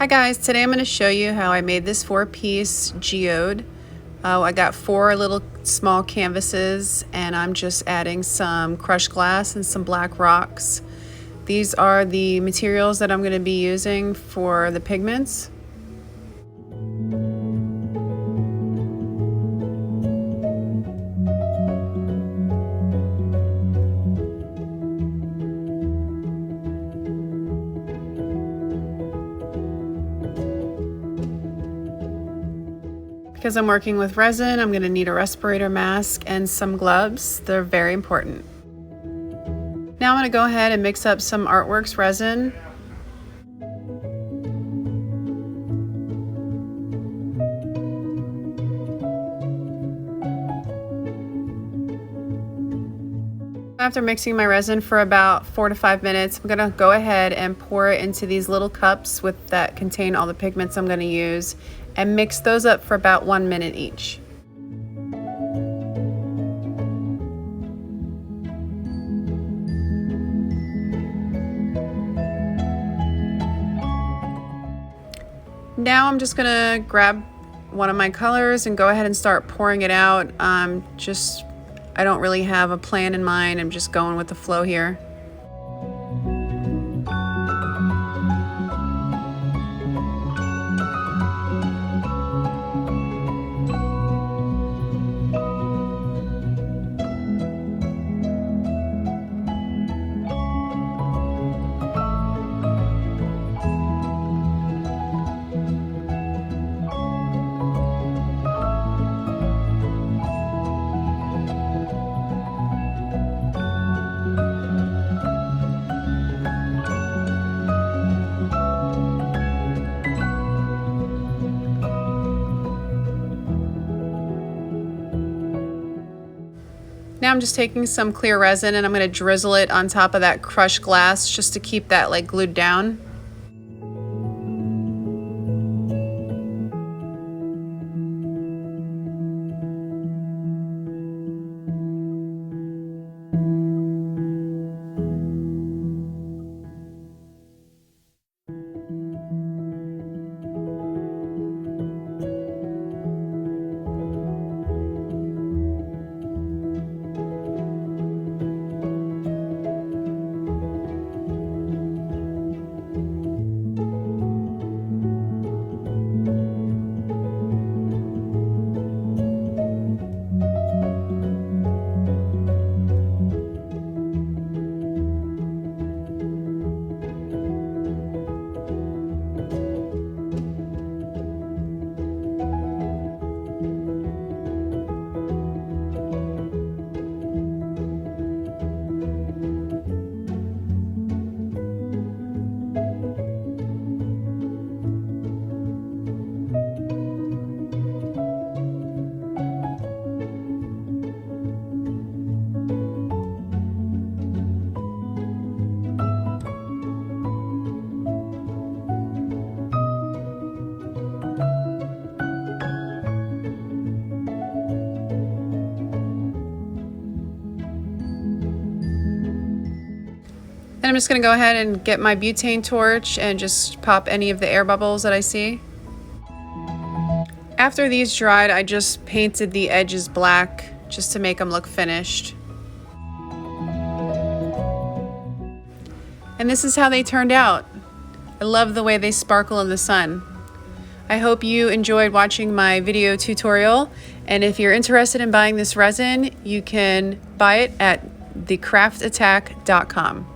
Hi guys, today I'm going to show you how I made this 4-piece geode. I got 4 little small canvases and I'm just adding some crushed glass and some black rocks. These are the materials that I'm going to be using for the pigments. Because I'm working with resin, I'm going to need a respirator mask and some gloves. They're very important. Now I'm going to go ahead and mix up some Artworks resin. After mixing my resin for about 4 to 5 minutes, I'm going to go ahead and pour it into these little cups that contain all the pigments I'm going to use and mix those up for about 1 minute each. Now I'm just going to grab one of my colors and go ahead and start pouring it out. I don't really have a plan in mind. I'm just going with the flow here. Now I'm just taking some clear resin and I'm going to drizzle it on top of that crushed glass just to keep that glued down. Then I'm just going to go ahead and get my butane torch and just pop any of the air bubbles that I see. After these dried, I just painted the edges black just to make them look finished. And this is how they turned out. I love the way they sparkle in the sun. I hope you enjoyed watching my video tutorial, and if you're interested in buying this resin, you can buy it at thecraftattack.com.